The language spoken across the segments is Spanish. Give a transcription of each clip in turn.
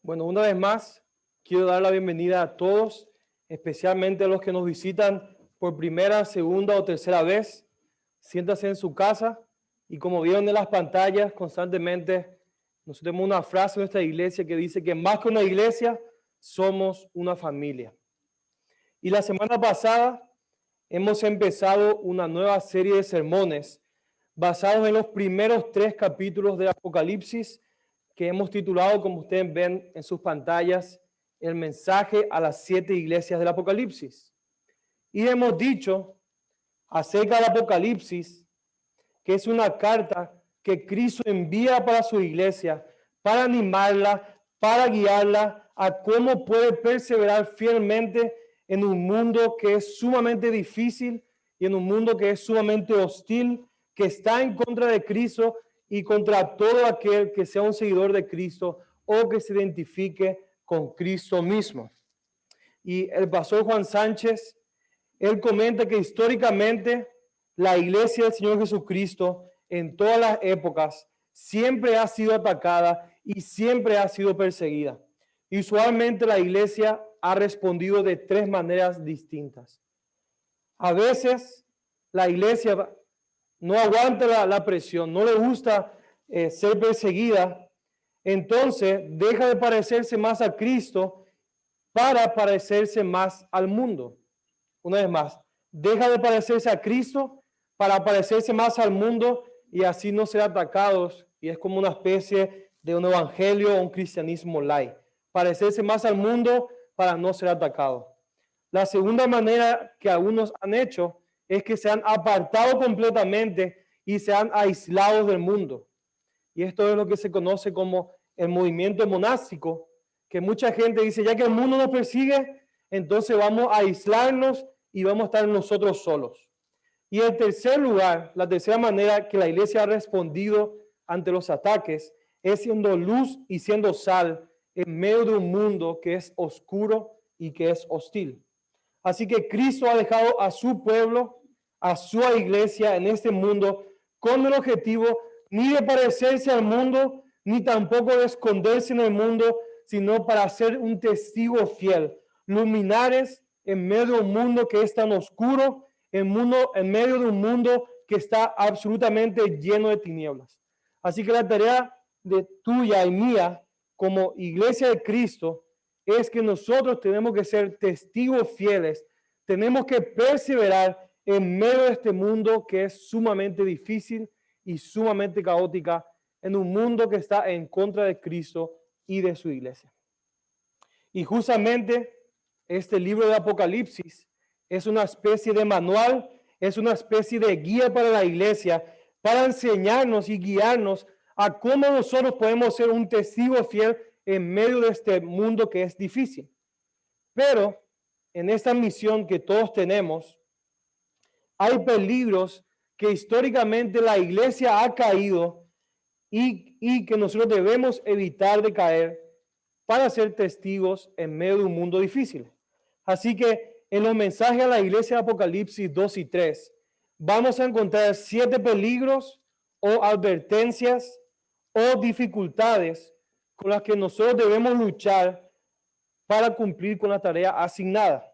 Bueno, una vez más, quiero dar la bienvenida a todos, especialmente a los que nos visitan por primera, segunda o tercera vez. Siéntase en su casa y como vieron en las pantallas constantemente, nosotros tenemos una frase en nuestra iglesia que dice que más que una iglesia, somos una familia. Y la semana pasada hemos empezado una nueva serie de sermones basados en los primeros 3 capítulos de Apocalipsis, que hemos titulado, como ustedes ven en sus pantallas, el mensaje a las 7 iglesias del Apocalipsis. Y hemos dicho acerca del Apocalipsis que es una carta que Cristo envía para su iglesia, para animarla, para guiarla a cómo puede perseverar fielmente en un mundo que es sumamente difícil y en un mundo que es sumamente hostil, que está en contra de Cristo y contra todo aquel que sea un seguidor de Cristo o que se identifique con Cristo mismo. Y el pastor Juan Sánchez, él comenta que históricamente la iglesia del Señor Jesucristo en todas las épocas siempre ha sido atacada y siempre ha sido perseguida. Y usualmente la iglesia ha respondido de 3 maneras distintas. A veces la iglesia no aguanta la presión, no le gusta ser perseguida, entonces deja de parecerse más a Cristo para parecerse más al mundo. Una vez más, deja de parecerse a Cristo para parecerse más al mundo y así no ser atacados. Y es como una especie de un evangelio o un cristianismo light. Parecerse más al mundo para no ser atacado. La segunda manera que algunos han hecho es que se han apartado completamente y se han aislado del mundo. Y esto es lo que se conoce como el movimiento monástico, que mucha gente dice, ya que el mundo nos persigue, entonces vamos a aislarnos y vamos a estar nosotros solos. Y en tercer lugar, la tercera manera que la iglesia ha respondido ante los ataques es siendo luz y siendo sal en medio de un mundo que es oscuro y que es hostil. Así que Cristo ha dejado a su pueblo, a su iglesia en este mundo con el objetivo ni de parecerse al mundo, ni tampoco de esconderse en el mundo, sino para ser un testigo fiel, luminares en medio de un mundo que es tan oscuro, en medio de un mundo que está absolutamente lleno de tinieblas. Así que la tarea de tuya y mía como iglesia de Cristo es que nosotros tenemos que ser testigos fieles, tenemos que perseverar en medio de este mundo que es sumamente difícil y sumamente caótica, en un mundo que está en contra de Cristo y de su iglesia. Y justamente este libro de Apocalipsis es una especie de manual, es una especie de guía para la iglesia, para enseñarnos y guiarnos a cómo nosotros podemos ser un testigo fiel en medio de este mundo que es difícil. Pero en esta misión que todos tenemos, hay peligros que históricamente la iglesia ha caído y que nosotros debemos evitar de caer para ser testigos en medio de un mundo difícil. Así que en los mensajes a la iglesia de Apocalipsis 2 y 3 vamos a encontrar 7 peligros o advertencias o dificultades con las que nosotros debemos luchar para cumplir con la tarea asignada.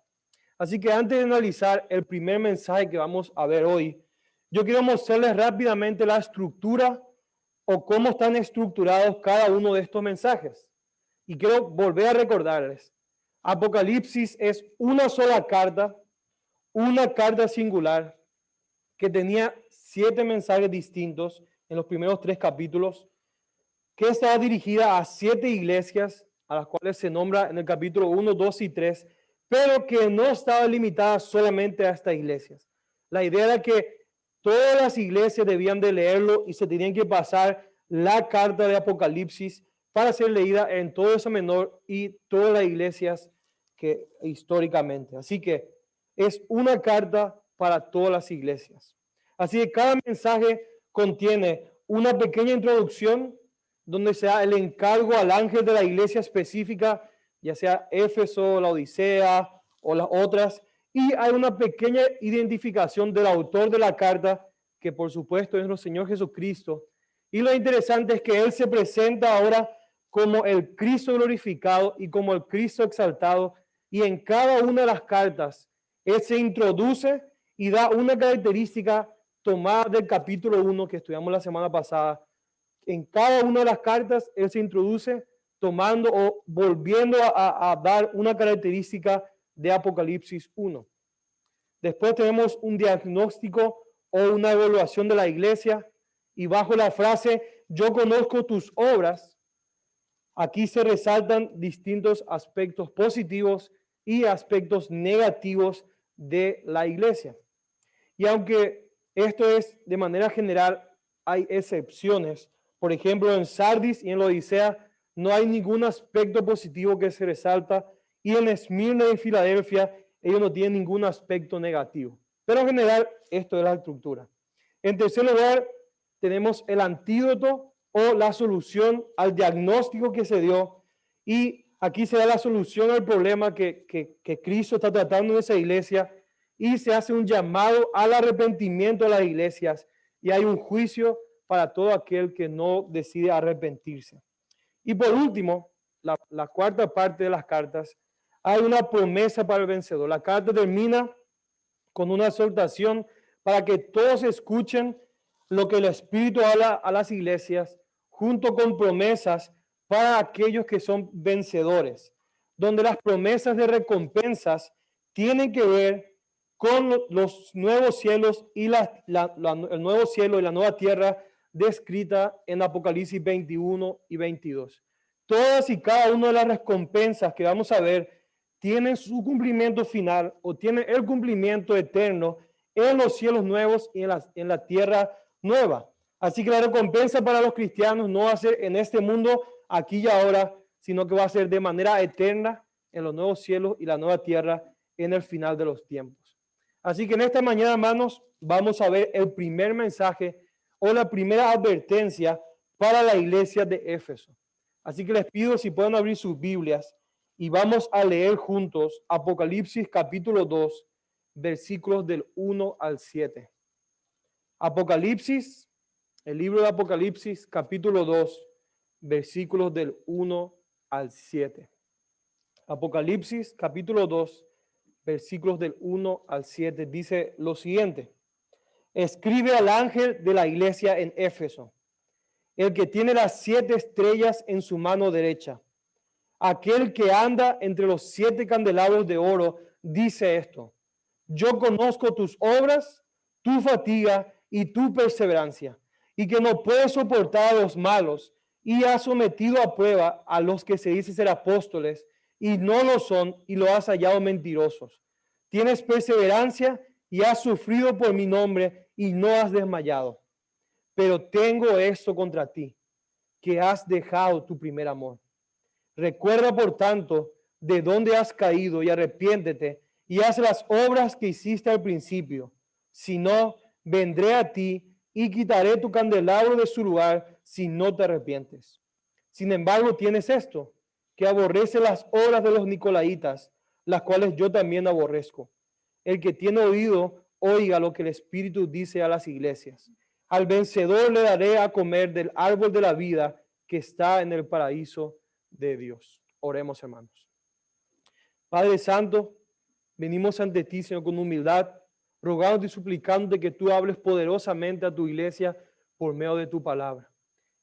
Así que antes de analizar el primer mensaje que vamos a ver hoy, yo quiero mostrarles rápidamente la estructura o cómo están estructurados cada uno de estos mensajes. Y quiero volver a recordarles, Apocalipsis es una sola carta, una carta singular que tenía 7 mensajes distintos en los primeros 3 capítulos, que estaba dirigida a 7 iglesias, a las cuales se nombra en el capítulo 1, 2 y 3, pero que no estaba limitada solamente a estas iglesias. La idea era que todas las iglesias debían de leerlo y se tenían que pasar la carta de Apocalipsis para ser leída en todo Asia Menor y todas las iglesias que históricamente. Así que es una carta para todas las iglesias. Así que cada mensaje contiene una pequeña introducción donde se da el encargo al ángel de la iglesia específica, ya sea Éfeso, la Odisea o las otras, y hay una pequeña identificación del autor de la carta, que por supuesto es nuestro Señor Jesucristo. Y lo interesante es que Él se presenta ahora como el Cristo glorificado y como el Cristo exaltado. Y en cada una de las cartas, Él se introduce y da una característica tomada del capítulo 1 que estudiamos la semana pasada. En cada una de las cartas, Él se introduce tomando o volviendo a dar una característica de Apocalipsis 1. Después tenemos un diagnóstico o una evaluación de la iglesia y bajo la frase yo conozco tus obras, aquí se resaltan distintos aspectos positivos y aspectos negativos de la iglesia. Y aunque esto es de manera general, hay excepciones. Por ejemplo, en Sardis y en la Odisea no hay ningún aspecto positivo que se resalta, y en Esmirna y Filadelfia ellos no tienen ningún aspecto negativo. Pero en general, esto es la estructura. En tercer lugar, tenemos el antídoto o la solución al diagnóstico que se dio, y aquí se da la solución al problema que Cristo está tratando en esa iglesia, y se hace un llamado al arrepentimiento a las iglesias, y hay un juicio para todo aquel que no decide arrepentirse. Y por último, la cuarta parte de las cartas, hay una promesa para el vencedor. La carta termina con una exhortación para que todos escuchen lo que el Espíritu habla a las iglesias, junto con promesas para aquellos que son vencedores, donde las promesas de recompensas tienen que ver con los nuevos cielos y el nuevo cielo y la nueva tierra descrita en Apocalipsis 21 y 22. Todas y cada una de las recompensas que vamos a ver tienen su cumplimiento final o tienen el cumplimiento eterno en los cielos nuevos y en la tierra nueva. Así que la recompensa para los cristianos no va a ser en este mundo, aquí y ahora, sino que va a ser de manera eterna en los nuevos cielos y la nueva tierra en el final de los tiempos. Así que en esta mañana, hermanos, vamos a ver el primer mensaje o la primera advertencia para la iglesia de Éfeso. Así que les pido si pueden abrir sus Biblias y vamos a leer juntos Apocalipsis capítulo 2, versículos del 1 al 7. Apocalipsis, el libro de Apocalipsis capítulo 2, versículos del 1 al 7. Apocalipsis capítulo 2, versículos del 1 al 7, dice lo siguiente: escribe al ángel de la iglesia en Éfeso, el que tiene las 7 estrellas en su mano derecha, aquel que anda entre los 7 candelabros de oro, dice esto: yo conozco tus obras, tu fatiga y tu perseverancia, y que no puedes soportar a los malos, y has sometido a prueba a los que se dicen ser apóstoles y no lo son, y lo has hallado mentirosos. Tienes perseverancia y has sufrido por mi nombre y no has desmayado. Pero tengo esto contra ti, que has dejado tu primer amor. Recuerda, por tanto, de dónde has caído y arrepiéntete y haz las obras que hiciste al principio. Si no, vendré a ti y quitaré tu candelabro de su lugar si no te arrepientes. Sin embargo, tienes esto, que aborrece las obras de los nicolaitas, las cuales yo también aborrezco. El que tiene oído, oiga lo que el Espíritu dice a las iglesias. Al vencedor le daré a comer del árbol de la vida que está en el paraíso de Dios. Oremos, hermanos. Padre Santo, venimos ante ti, Señor, con humildad, rogándote y suplicándote que tú hables poderosamente a tu iglesia por medio de tu palabra.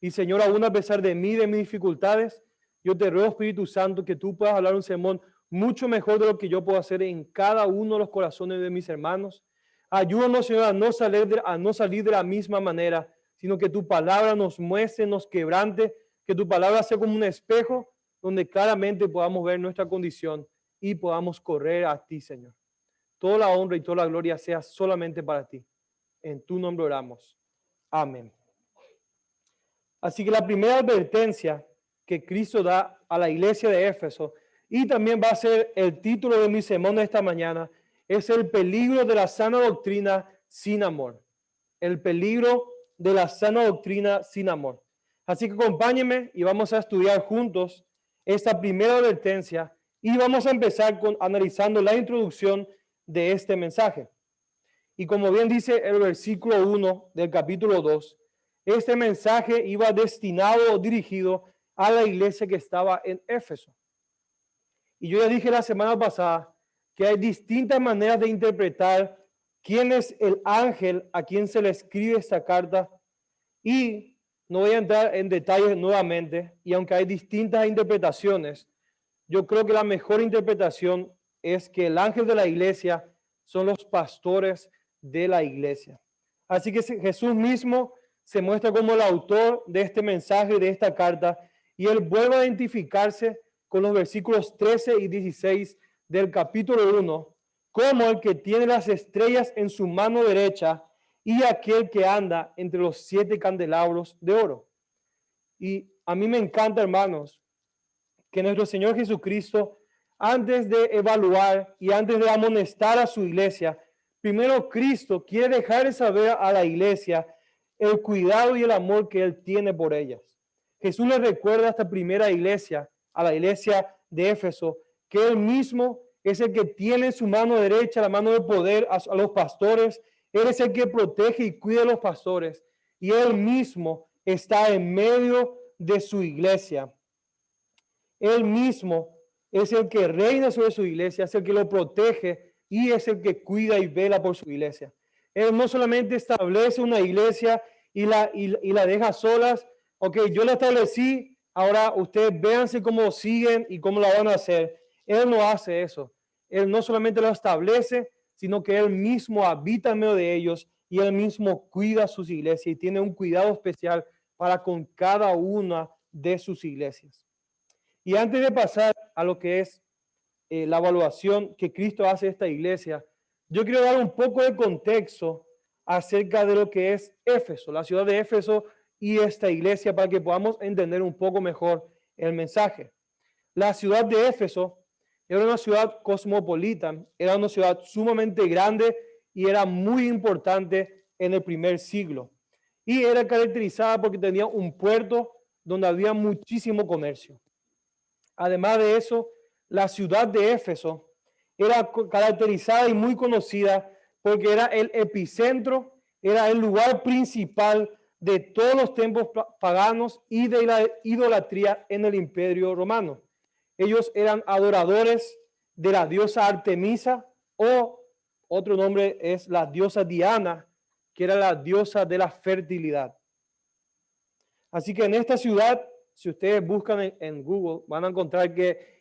Y Señor, aún a pesar de mí, de mis dificultades, yo te ruego, Espíritu Santo, que tú puedas hablar un sermón mucho mejor de lo que yo puedo hacer en cada uno de los corazones de mis hermanos. Ayúdanos, Señor, a no salir de la misma manera, sino que tu palabra nos muestre, nos quebrante, que tu palabra sea como un espejo donde claramente podamos ver nuestra condición y podamos correr a ti, Señor. Toda la honra y toda la gloria sea solamente para ti. En tu nombre oramos. Amén. Así que la primera advertencia que Cristo da a la iglesia de Éfeso, y también va a ser el título de mi sermón de esta mañana, es el peligro de la sana doctrina sin amor. El peligro de la sana doctrina sin amor. Así que acompáñenme y vamos a estudiar juntos esta primera advertencia y vamos a empezar analizando la introducción de este mensaje. Y como bien dice el versículo 1 del capítulo 2, este mensaje iba destinado o dirigido a la iglesia que estaba en Éfeso. Y yo ya dije la semana pasada que hay distintas maneras de interpretar quién es el ángel a quien se le escribe esta carta. Y no voy a entrar en detalles nuevamente. Y aunque hay distintas interpretaciones, yo creo que la mejor interpretación es que el ángel de la iglesia son los pastores de la iglesia. Así que Jesús mismo se muestra como el autor de este mensaje, de esta carta, y él vuelve a identificarse con los versículos 13 y 16 del capítulo 1, como el que tiene las estrellas en su mano derecha y aquel que anda entre los 7 candelabros de oro. Y a mí me encanta, hermanos, que nuestro Señor Jesucristo, antes de evaluar y antes de amonestar a su iglesia, primero Cristo quiere dejar saber a la iglesia el cuidado y el amor que Él tiene por ellas. Jesús le recuerda a esta primera iglesia, a la iglesia de Éfeso, que Él mismo es el que tiene en su mano derecha la mano de poder a los pastores. Él es el que protege y cuida a los pastores. Y Él mismo está en medio de su iglesia. Él mismo es el que reina sobre su iglesia, es el que lo protege y es el que cuida y vela por su iglesia. Él no solamente establece una iglesia y la deja solas. Ok, yo la establecí, ahora ustedes véanse cómo siguen y cómo la van a hacer. Él no hace eso. Él no solamente lo establece, sino que Él mismo habita en medio de ellos y Él mismo cuida sus iglesias y tiene un cuidado especial para con cada una de sus iglesias. Y antes de pasar a lo que es la evaluación que Cristo hace de esta iglesia, yo quiero dar un poco de contexto acerca de lo que es Éfeso, la ciudad de Éfeso y esta iglesia, para que podamos entender un poco mejor el mensaje. La ciudad de Éfeso era una ciudad cosmopolita, era una ciudad sumamente grande y era muy importante en el primer siglo. Y era caracterizada porque tenía un puerto donde había muchísimo comercio. Además de eso, la ciudad de Éfeso era caracterizada y muy conocida porque era el epicentro, era el lugar principal de todos los templos paganos y de la idolatría en el Imperio Romano. Ellos eran adoradores de la diosa Artemisa, o otro nombre es la diosa Diana, que era la diosa de la fertilidad. Así que en esta ciudad, si ustedes buscan en Google, van a encontrar que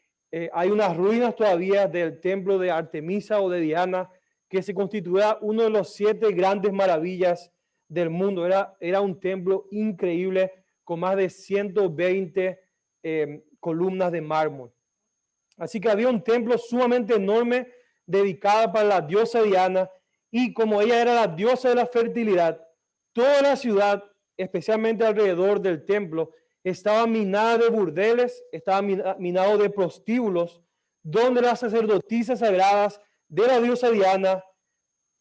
hay unas ruinas todavía del templo de Artemisa o de Diana, que se constituía uno de los 7 grandes maravillas del mundo. Era un templo increíble con más de 120 columnas de mármol. Así que había un templo sumamente enorme dedicado para la diosa Diana, y como ella era la diosa de la fertilidad, toda la ciudad, especialmente alrededor del templo, estaba minada de burdeles, estaba minado de prostíbulos, donde las sacerdotisas sagradas de la diosa Diana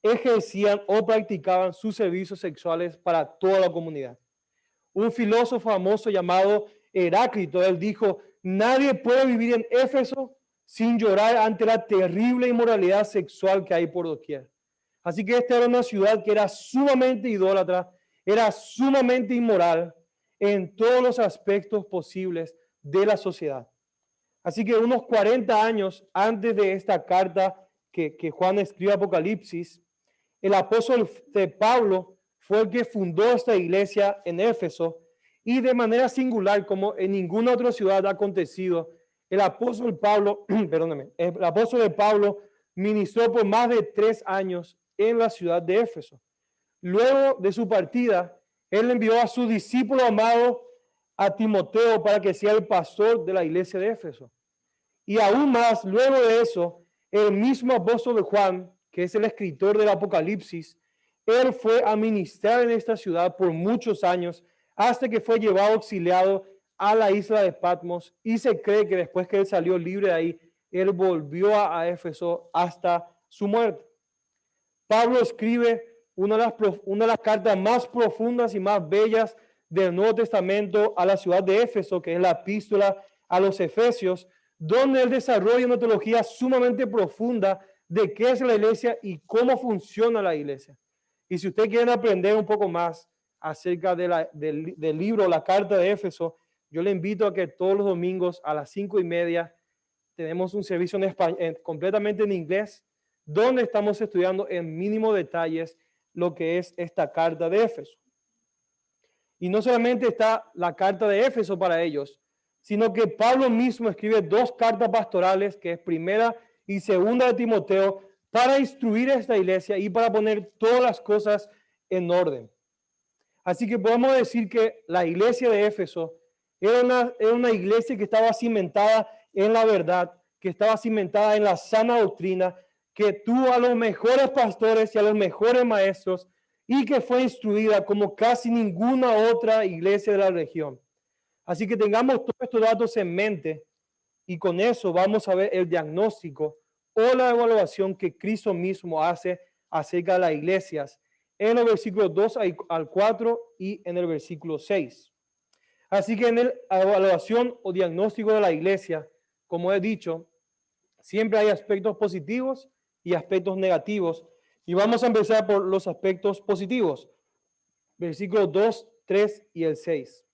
ejercían o practicaban sus servicios sexuales para toda la comunidad. Un filósofo famoso llamado Heráclito, él dijo: nadie puede vivir en Éfeso sin llorar ante la terrible inmoralidad sexual que hay por doquier. Así que esta era una ciudad que era sumamente idólatra, era sumamente inmoral en todos los aspectos posibles de la sociedad. Así que unos 40 años antes de esta carta que Juan escribe Apocalipsis, el apóstol de Pablo fue el que fundó esta iglesia en Éfeso, y de manera singular, como en ninguna otra ciudad ha acontecido, el apóstol Pablo, el apóstol de Pablo ministró por más de 3 años en la ciudad de Éfeso. Luego de su partida, él envió a su discípulo amado, a Timoteo, para que sea el pastor de la iglesia de Éfeso. Y aún más, luego de eso, el mismo apóstol de Juan, que es el escritor del Apocalipsis, él fue a ministrar en esta ciudad por muchos años, hasta que fue llevado exiliado a la isla de Patmos, y se cree que después que él salió libre de ahí, él volvió a Éfeso hasta su muerte. Pablo escribe una de las cartas más profundas y más bellas del Nuevo Testamento a la ciudad de Éfeso, que es la epístola a los Efesios, donde él desarrolla una teología sumamente profunda de qué es la iglesia y cómo funciona la iglesia. Y si ustedes quieren aprender un poco más acerca del libro, la carta de Éfeso, Yo le invito a que todos los domingos a las 5:30 tenemos un servicio completamente en inglés, donde estamos estudiando en mínimo detalles lo que es esta carta de Éfeso. Y no solamente está la carta de Éfeso para ellos, sino que Pablo mismo escribe 2 cartas pastorales, que es primera y segunda de Timoteo, para instruir a esta iglesia y para poner todas las cosas en orden. Así que podemos decir que la iglesia de Éfeso era una iglesia que estaba cimentada en la verdad, que estaba cimentada en la sana doctrina, que tuvo a los mejores pastores y a los mejores maestros, y que fue instruida como casi ninguna otra iglesia de la región. Así que tengamos todos estos datos en mente, y con eso vamos a ver el diagnóstico o la evaluación que Cristo mismo hace acerca de las iglesias en los versículos 2 al 4 y en el versículo 6. Así que en la evaluación o diagnóstico de la iglesia, como he dicho, siempre hay aspectos positivos y aspectos negativos. Y vamos a empezar por los aspectos positivos. Versículos 2, 3 y el 6.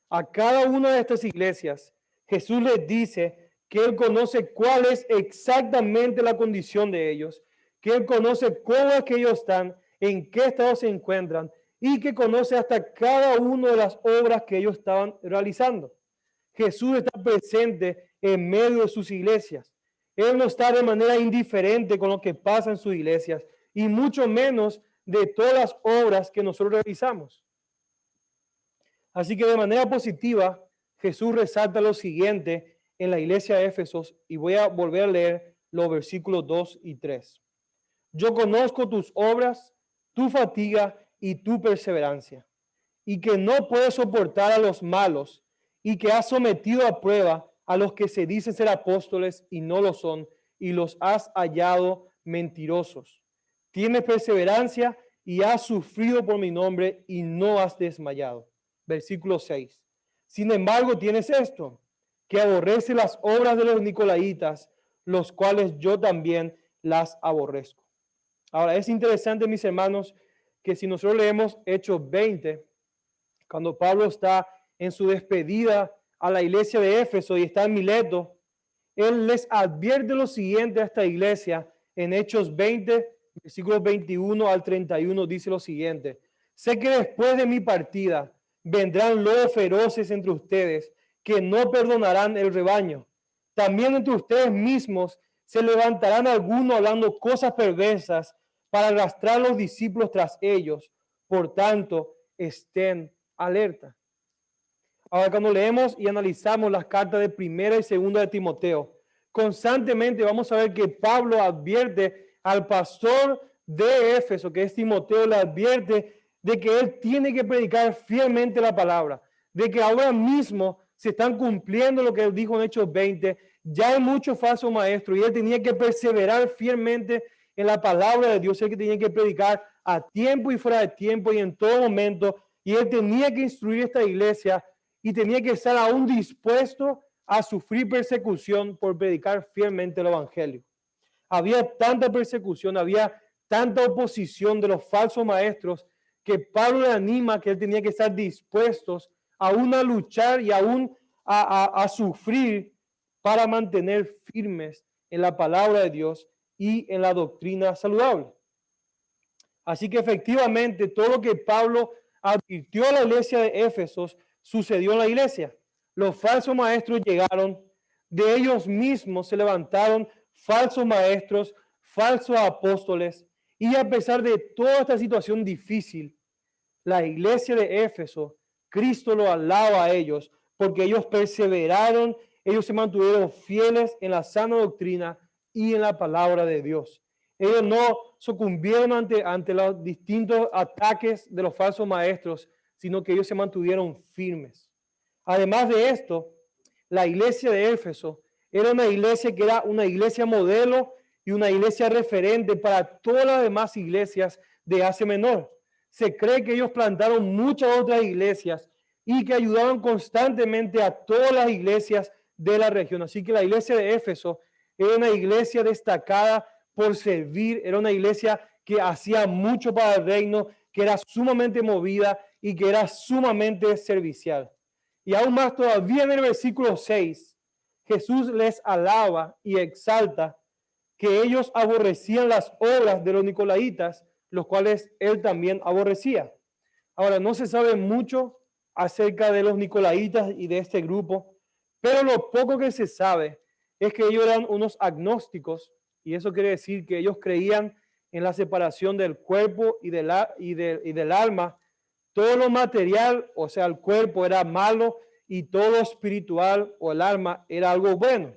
A cada una de estas iglesias, Jesús les dice que Él conoce cuál es exactamente la condición de ellos, que Él conoce cómo es que ellos están, en qué estado se encuentran y que conoce hasta cada una de las obras que ellos estaban realizando. Jesús está presente en medio de sus iglesias. Él no está de manera indiferente con lo que pasa en sus iglesias y mucho menos de todas las obras que nosotros realizamos. Así que de manera positiva, Jesús resalta lo siguiente en la iglesia de Éfeso, y voy a volver a leer los versículos 2 y 3. Yo conozco tus obras, tu fatiga y tu perseverancia, y que no puedes soportar a los malos, y que has sometido a prueba a los que se dicen ser apóstoles y no lo son, y los has hallado mentirosos. Tienes perseverancia y has sufrido por mi nombre y no has desmayado. Versículo 6. Sin embargo, tienes esto, que aborrece las obras de los nicolaitas, los cuales yo también las aborrezco. Ahora, es interesante, mis hermanos, que si nosotros leemos Hechos 20, cuando Pablo está en su despedida a la iglesia de Éfeso y está en Mileto, él les advierte lo siguiente a esta iglesia en Hechos 20, versículos 21 al 31, dice lo siguiente: sé que después de mi partida vendrán lobos feroces entre ustedes que no perdonarán el rebaño. También entre ustedes mismos se levantarán algunos hablando cosas perversas para arrastrar a los discípulos tras ellos. Por tanto, estén alerta. Ahora, cuando leemos y analizamos las cartas de primera y segunda de Timoteo, constantemente vamos a ver que Pablo advierte al pastor de Éfeso, que es Timoteo, le advierte de que él tiene que predicar fielmente la palabra, de que ahora mismo se están cumpliendo lo que él dijo en Hechos 20, ya hay muchos falsos maestros y él tenía que perseverar fielmente en la palabra de Dios, él que tenía que predicar a tiempo y fuera de tiempo y en todo momento, y él tenía que instruir esta iglesia y tenía que estar aún dispuesto a sufrir persecución por predicar fielmente el evangelio. Había tanta persecución, había tanta oposición de los falsos maestros que Pablo le anima que él tenía que estar dispuestos aún a luchar y aún a sufrir para mantener firmes en la palabra de Dios y en la doctrina saludable. Así que efectivamente todo lo que Pablo advirtió a la iglesia de Éfeso sucedió en la iglesia. Los falsos maestros llegaron, de ellos mismos se levantaron falsos maestros, falsos apóstoles, y a pesar de toda esta situación difícil, la iglesia de Éfeso, Cristo lo alaba a ellos porque ellos perseveraron, ellos se mantuvieron fieles en la sana doctrina y en la palabra de Dios. Ellos no sucumbieron ante los distintos ataques de los falsos maestros, sino que ellos se mantuvieron firmes. Además de esto, la iglesia de Éfeso era una iglesia que era una iglesia modelo y una iglesia referente para todas las demás iglesias de Asia Menor. Se cree que ellos plantaron muchas otras iglesias y que ayudaban constantemente a todas las iglesias de la región. Así que la iglesia de Éfeso era una iglesia destacada por servir, era una iglesia que hacía mucho para el reino, que era sumamente movida y que era sumamente servicial. Y aún más todavía en el versículo 6, Jesús les alaba y exalta que ellos aborrecían las obras de los nicolaitas, los cuales él también aborrecía. Ahora, no se sabe mucho acerca de los nicolaitas y de este grupo, pero lo poco que se sabe es que ellos eran unos agnósticos, y eso quiere decir que ellos creían en la separación del cuerpo y del alma. Todo lo material, o sea, el cuerpo era malo y todo lo espiritual o el alma era algo bueno.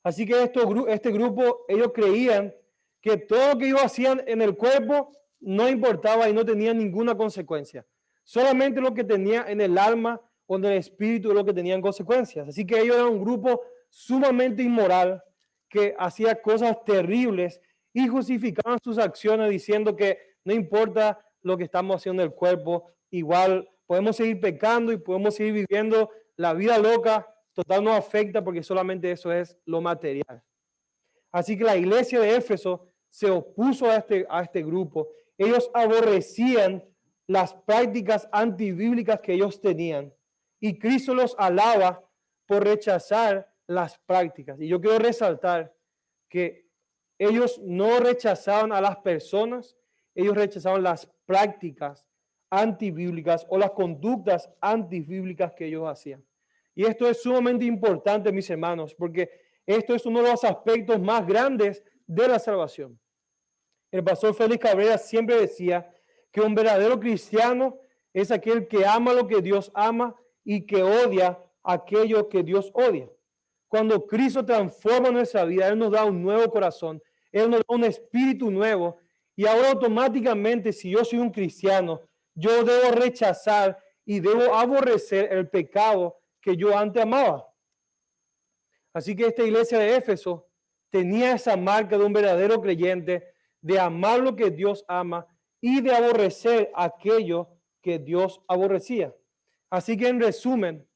Así que este grupo, ellos creían que todo lo que ellos hacían en el cuerpo no importaba y no tenía ninguna consecuencia. Solamente lo que tenía en el alma o en el espíritu es lo que tenían consecuencias. Así que ellos eran un grupo sumamente inmoral que hacía cosas terribles y justificaban sus acciones diciendo que no importa lo que estamos haciendo en el cuerpo, igual podemos seguir pecando y podemos seguir viviendo la vida loca. Total no afecta porque solamente eso es lo material. Así que la iglesia de Éfeso se opuso a este grupo. Ellos aborrecían las prácticas antibíblicas que ellos tenían y Cristo los alaba por rechazar las prácticas. Y yo quiero resaltar que ellos no rechazaban a las personas, ellos rechazaban las prácticas antibíblicas o las conductas antibíblicas que ellos hacían. Y esto es sumamente importante, mis hermanos, porque esto es uno de los aspectos más grandes de la salvación. El pastor Félix Cabrera siempre decía que un verdadero cristiano es aquel que ama lo que Dios ama y que odia aquello que Dios odia. Cuando Cristo transforma nuestra vida, Él nos da un nuevo corazón, Él nos da un espíritu nuevo y ahora automáticamente, si yo soy un cristiano, yo debo rechazar y debo aborrecer el pecado que yo antes amaba. Así que esta iglesia de Éfeso tenía esa marca de un verdadero creyente, de amar lo que Dios ama y de aborrecer aquello que Dios aborrecía. Así que en resumen,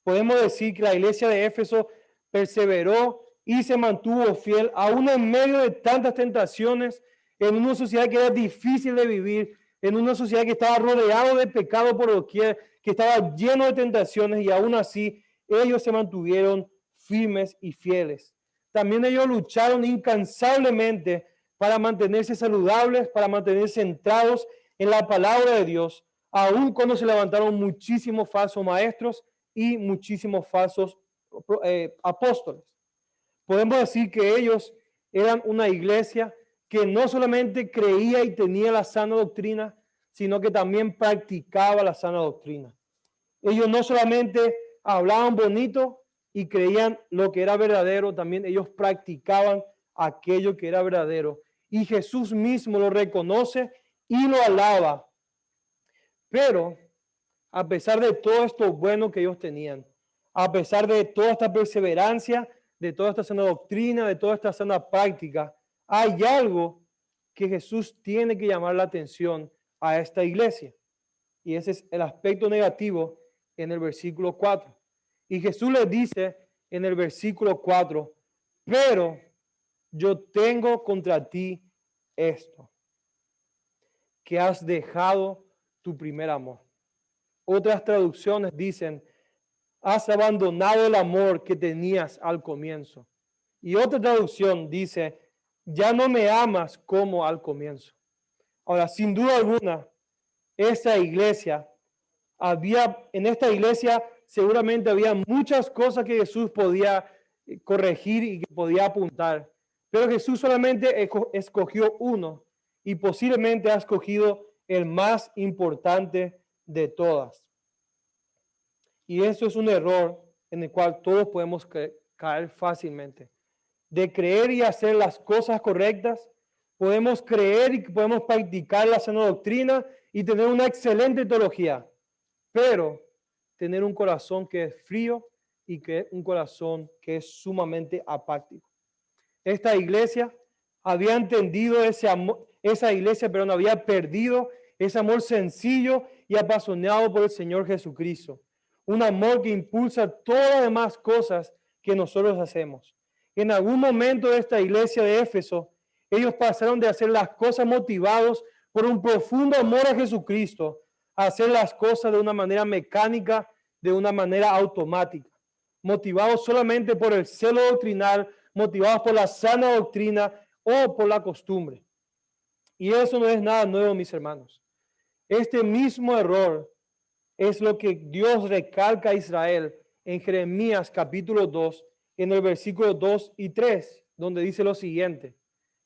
podemos decir que la iglesia de Éfeso perseveró y se mantuvo fiel aún en medio de tantas tentaciones, en una sociedad que era difícil de vivir, en una sociedad que estaba rodeado de pecado por doquier, que estaba lleno de tentaciones, y aún así ellos se mantuvieron firmes y fieles. También ellos lucharon incansablemente para mantenerse saludables, para mantenerse centrados en la palabra de Dios, aun cuando se levantaron muchísimos falsos maestros y muchísimos falsos apóstoles. Podemos decir que ellos eran una iglesia que no solamente creía y tenía la sana doctrina, sino que también practicaba la sana doctrina. Ellos no solamente hablaban bonito y creían lo que era verdadero, también ellos practicaban aquello que era verdadero. Y Jesús mismo lo reconoce y lo alaba. Pero a pesar de todo esto bueno que ellos tenían, a pesar de toda esta perseverancia, de toda esta sana doctrina, de toda esta sana práctica, hay algo que Jesús tiene que llamar la atención a esta iglesia. Y ese es el aspecto negativo en el versículo 4. Y Jesús le dice en el versículo 4, pero yo tengo contra ti esto, que has dejado tu primer amor. Otras traducciones dicen, has abandonado el amor que tenías al comienzo. Y otra traducción dice, ya no me amas como al comienzo. Ahora, sin duda alguna, en esta iglesia seguramente había muchas cosas que Jesús podía corregir y que podía apuntar. Pero Jesús solamente escogió uno y posiblemente ha escogido el más importante de todas. Y eso es un error en el cual todos podemos caer fácilmente. De creer y hacer las cosas correctas, podemos creer y podemos practicar la sana doctrina y tener una excelente teología, pero tener un corazón que es frío y que un corazón que es sumamente apático. Esta iglesia había entendido ese amor, no había perdido ese amor sencillo y apasionado por el Señor Jesucristo. Un amor que impulsa todas las demás cosas que nosotros hacemos. En algún momento de esta iglesia de Éfeso, ellos pasaron de hacer las cosas motivados por un profundo amor a Jesucristo, a hacer las cosas de una manera mecánica de una manera automática, motivados solamente por el celo doctrinal, motivados por la sana doctrina o por la costumbre. Y eso no es nada nuevo, mis hermanos. Este mismo error es lo que Dios recalca a Israel en Jeremías capítulo 2, en el versículo 2 y 3, donde dice lo siguiente.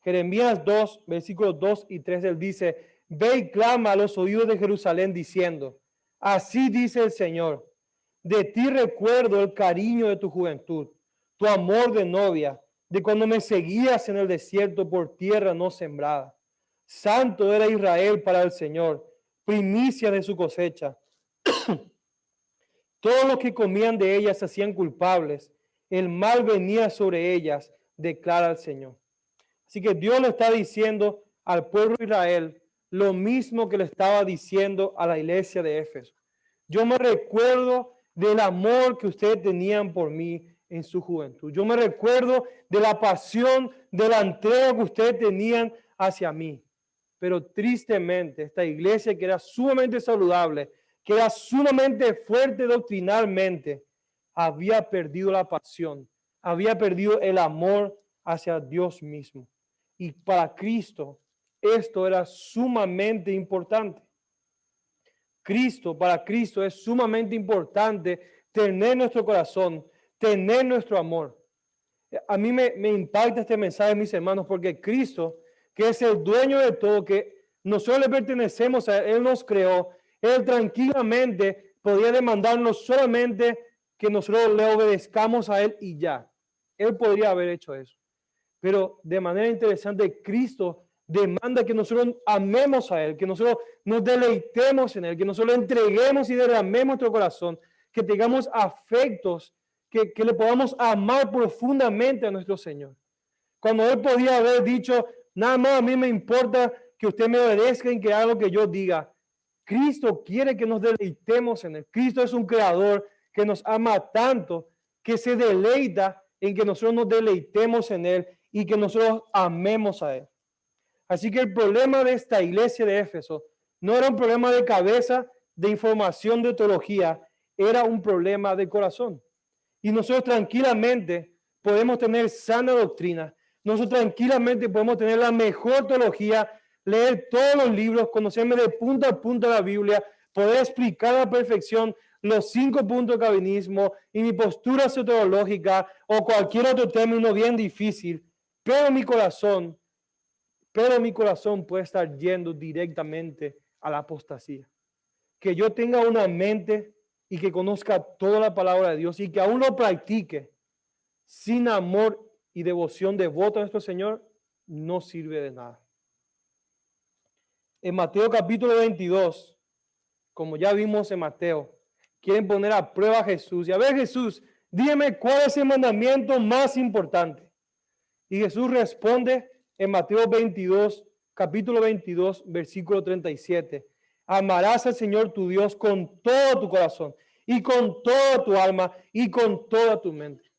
Jeremías 2, versículos 2 y 3, él dice: ve y clama a los oídos de Jerusalén diciendo, así dice el Señor, de ti recuerdo el cariño de tu juventud, tu amor de novia, de cuando me seguías en el desierto por tierra no sembrada. Santo era Israel para el Señor, primicia de su cosecha. Todos los que comían de ellas se hacían culpables. El mal venía sobre ellas, declara el Señor. Así que Dios le está diciendo al pueblo de Israel lo mismo que le estaba diciendo a la iglesia de Éfeso. Yo me recuerdo del amor que ustedes tenían por mí en su juventud. Yo me recuerdo de la pasión, de la entrega que ustedes tenían hacia mí. Pero tristemente, esta iglesia que era sumamente saludable, que era sumamente fuerte doctrinalmente, había perdido la pasión, había perdido el amor hacia Dios mismo. Y para Cristo esto era sumamente importante. Para Cristo es sumamente importante tener nuestro corazón, tener nuestro amor. A mí me impacta este mensaje, mis hermanos, porque Cristo, que es el dueño de todo, que nosotros le pertenecemos a Él, nos creó, Él tranquilamente podía demandarnos solamente que nosotros le obedezcamos a Él y ya. Él podría haber hecho eso. Pero de manera interesante, Cristo demanda que nosotros amemos a Él, que nosotros nos deleitemos en Él, que nosotros le entreguemos y derramemos nuestro corazón, que tengamos afectos, que le podamos amar profundamente a nuestro Señor. Cuando Él podía haber dicho, nada más a mí me importa que usted me obedezca y que haga lo que yo diga. Cristo quiere que nos deleitemos en Él. Cristo es un creador que nos ama tanto, que se deleita en que nosotros nos deleitemos en Él y que nosotros amemos a Él. Así que el problema de esta iglesia de Éfeso no era un problema de cabeza, de información, de teología, era un problema de corazón. Y nosotros tranquilamente podemos tener sana doctrina, nosotros tranquilamente podemos tener la mejor teología, leer todos los libros, conocerme de punto a punto la Biblia, poder explicar a la perfección los 5 puntos de calvinismo y mi postura soteriológica o cualquier otro término bien difícil, pero mi corazón puede estar yendo directamente a la apostasía. Que yo tenga una mente y que conozca toda la palabra de Dios y que aún lo practique sin amor y devoción devota a nuestro Señor, no sirve de nada. En Mateo capítulo 22, como ya vimos en Mateo, quieren poner a prueba a Jesús. Y a ver, Jesús, dígame cuál es el mandamiento más importante. Y Jesús responde en Mateo 22, capítulo 22, versículo 37. Amarás al Señor tu Dios con todo tu corazón y con toda tu alma y con toda tu mente.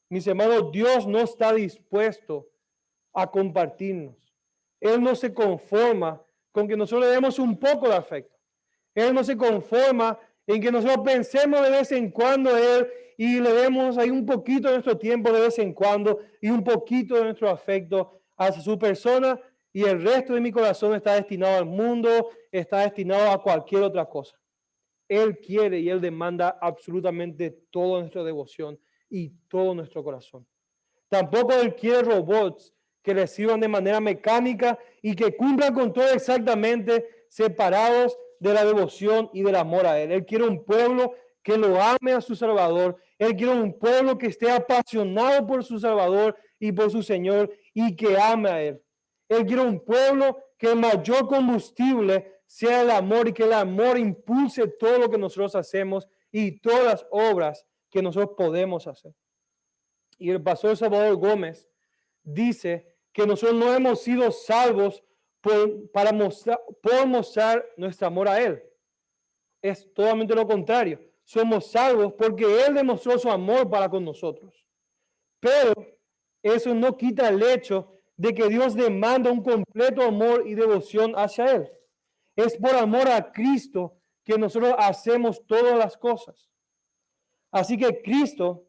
Mis hermanos, Dios no está dispuesto a compartirnos. Él no se conforma con que nosotros le demos un poco de afecto. Él no se conforma en que nosotros pensemos de vez en cuando a Él y le demos ahí un poquito de nuestro tiempo de vez en cuando y un poquito de nuestro afecto hacia su persona, y el resto de mi corazón está destinado al mundo, está destinado a cualquier otra cosa. Él quiere y Él demanda absolutamente toda nuestra devoción y todo nuestro corazón. Tampoco Él quiere robots que le sirvan de manera mecánica y que cumplan con todo exactamente, separados de la devoción y del amor a Él. Él quiere un pueblo que lo ame a su Salvador. Él quiere un pueblo que esté apasionado por su Salvador y por su Señor y que ame a Él. Él quiere un pueblo que el mayor combustible sea el amor y que el amor impulse todo lo que nosotros hacemos y todas las obras que nosotros podemos hacer. Y el pastor Salvador Gómez dice que nosotros no hemos sido salvos por mostrar nuestro amor a Él. Es totalmente lo contrario. Somos salvos porque Él demostró su amor para con nosotros. Pero eso no quita el hecho de que Dios demanda un completo amor y devoción hacia Él. Es por amor a Cristo que nosotros hacemos todas las cosas. Así que Cristo,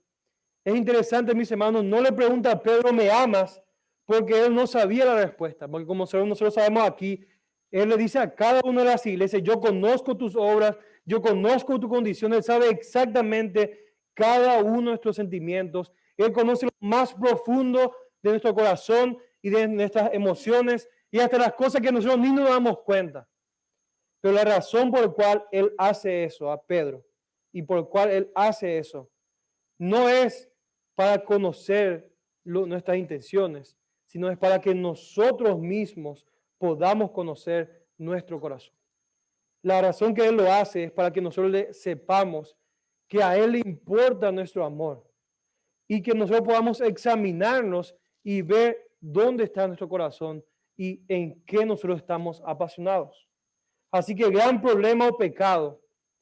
es interesante, mis hermanos, no le pregunta a Pedro, ¿me amas? Porque él no sabía la respuesta. Porque como nosotros sabemos aquí, él le dice a cada una de las iglesias, yo conozco tus obras, yo conozco tu condición, él sabe exactamente cada uno de nuestros sentimientos. Él conoce lo más profundo de nuestro corazón y de nuestras emociones y hasta las cosas que nosotros ni nos damos cuenta. Pero la razón por la cual él hace eso a Pedro y por la cual él hace eso no es para conocer nuestras intenciones, sino es para que nosotros mismos podamos conocer nuestro corazón. La razón que él lo hace es para que nosotros sepamos que a él le importa nuestro amor y que nosotros podamos examinarnos y ver dónde está nuestro corazón y en qué nosotros estamos apasionados. Así que el gran problema o pecado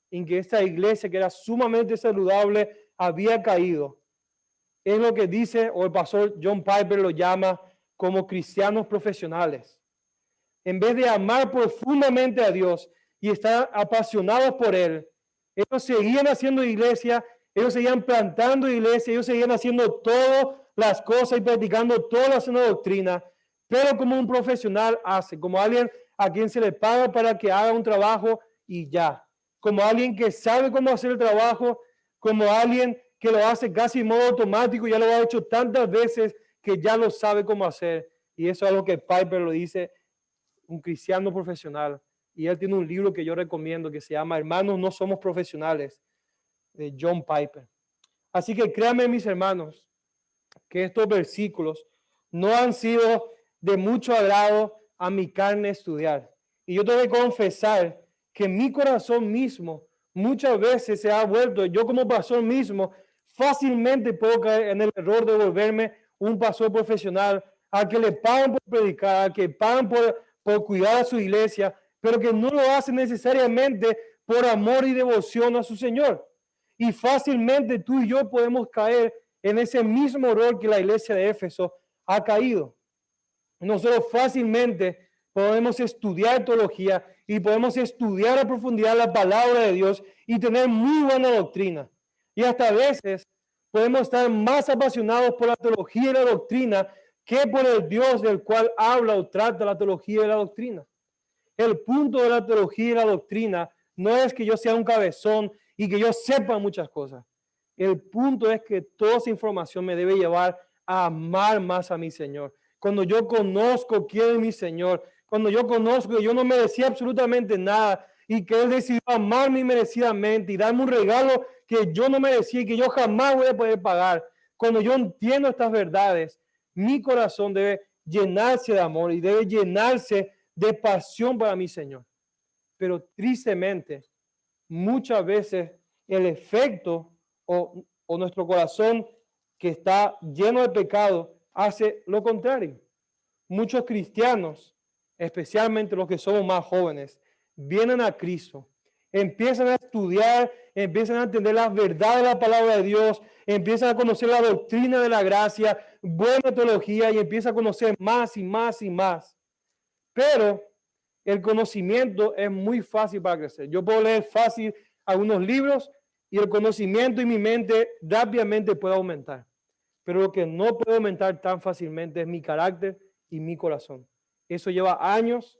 en que esta iglesia, que era sumamente saludable, había caído, es lo que dice, o el pastor John Piper lo llama como cristianos profesionales. En vez de amar profundamente a Dios y estar apasionados por Él, ellos seguían haciendo iglesia, ellos seguían plantando iglesia, ellos seguían haciendo todas las cosas y practicando toda la sana doctrina, pero como un profesional hace, como alguien a quien se le paga para que haga un trabajo y ya, como alguien que sabe cómo hacer el trabajo, como alguien que lo hace casi en modo automático, ya lo ha hecho tantas veces que ya lo sabe cómo hacer. Y eso es algo que Piper lo dice, un cristiano profesional. Y él tiene un libro que yo recomiendo que se llama Hermanos, no somos profesionales, de John Piper. Así que créanme, mis hermanos, que estos versículos no han sido de mucho agrado a mi carne estudiar. Y yo tengo que confesar que mi corazón mismo muchas veces se ha vuelto, yo como pastor mismo, fácilmente puedo caer en el error de volverme un pastor profesional, al que le pagan por predicar, al que pagan por cuidar a su iglesia, pero que no lo hace necesariamente por amor y devoción a su Señor. Y fácilmente tú y yo podemos caer en ese mismo error que la iglesia de Éfeso ha caído. Nosotros fácilmente podemos estudiar teología y podemos estudiar a profundidad la palabra de Dios y tener muy buena doctrina. Y hasta a veces podemos estar más apasionados por la teología y la doctrina que por el Dios del cual habla o trata la teología y la doctrina. El punto de la teología y la doctrina no es que yo sea un cabezón y que yo sepa muchas cosas. El punto es que toda esa información me debe llevar a amar más a mi Señor. Cuando yo conozco quién es mi Señor, cuando yo conozco que yo no merecía absolutamente nada y que Él decidió amarme merecidamente y darme un regalo que yo no merecía y que yo jamás voy a poder pagar. Cuando yo entiendo estas verdades, mi corazón debe llenarse de amor y debe llenarse de pasión para mi Señor. Pero tristemente, muchas veces el efecto o nuestro corazón que está lleno de pecado hace lo contrario. Muchos cristianos, especialmente los que somos más jóvenes, vienen a Cristo, empiezan a estudiar, empiezan a entender la verdad de la palabra de Dios, empiezan a conocer la doctrina de la gracia, buena teología y empiezan a conocer más y más y más. Pero el conocimiento es muy fácil para crecer. Yo puedo leer fácil algunos libros y el conocimiento en mi mente rápidamente puede aumentar. Pero lo que no puede aumentar tan fácilmente es mi carácter y mi corazón. Eso lleva años,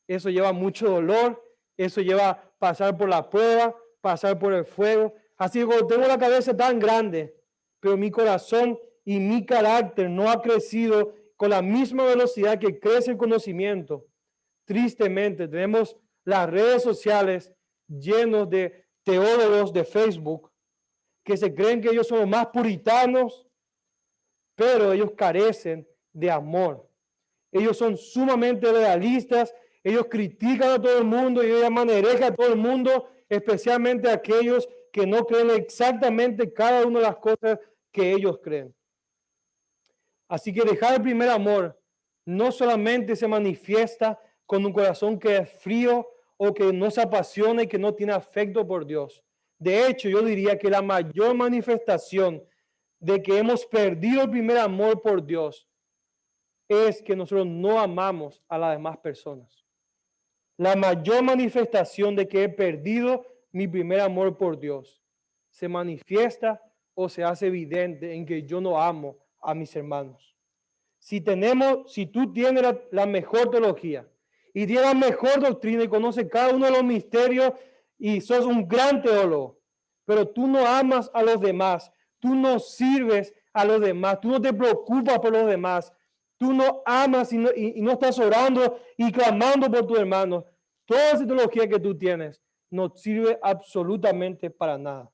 eso lleva mucho dolor, eso lleva pasar por la prueba, pasar por el fuego. Así que cuando tengo la cabeza tan grande, pero mi corazón y mi carácter no ha crecido con la misma velocidad que crece el conocimiento, tristemente tenemos las redes sociales llenos de teólogos de Facebook que se creen que ellos son los más puritanos, pero ellos carecen de amor. Ellos son sumamente legalistas, ellos critican a todo el mundo y ellos llaman hereje a todo el mundo, especialmente a aquellos que no creen exactamente cada una de las cosas que ellos creen. Así que dejar el primer amor no solamente se manifiesta con un corazón que es frío o que no se apasiona y que no tiene afecto por Dios. De hecho, yo diría que la mayor manifestación de que hemos perdido el primer amor por Dios es que nosotros no amamos a las demás personas. la mayor manifestación de que he perdido mi primer amor por Dios se manifiesta o se hace evidente en que yo no amo a mis hermanos. Si tú tienes la mejor teología y tienes la mejor doctrina y conoces cada uno de los misterios y sos un gran teólogo, pero tú no amas a los demás, tú no sirves a los demás, tú no te preocupas por los demás, tú no amas y no estás orando y clamando por tus hermanos, toda esa teología que tú tienes no sirve absolutamente para nada.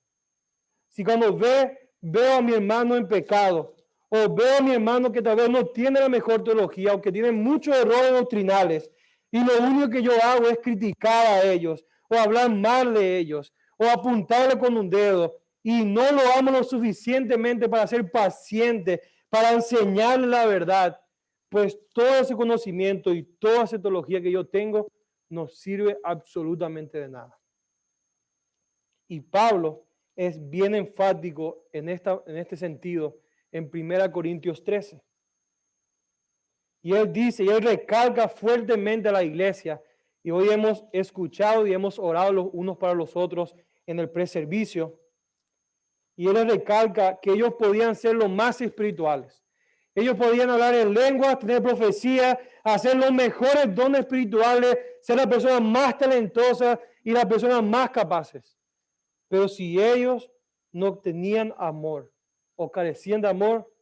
Si cuando veo a mi hermano en pecado, o veo a mi hermano que tal vez no tiene la mejor teología o que tiene muchos errores doctrinales, y lo único que yo hago es criticar a ellos, o hablar mal de ellos, o apuntarle con un dedo, y no lo amo lo suficientemente para ser paciente, para enseñarle la verdad, pues todo ese conocimiento y toda esa teología que yo tengo no sirve absolutamente de nada. Y Pablo es bien enfático en este sentido en 1 Corintios 13. Y él dice, y él recalca fuertemente a la iglesia, y hoy hemos escuchado y hemos orado los unos para los otros en el preservicio, y él recalca que ellos podían ser los más espirituales. Ellos podían hablar en lenguas, tener profecía, hacer los mejores dones espirituales, ser las personas más talentosas y las personas más capaces. Pero si ellos no tenían amor o carecían de amor,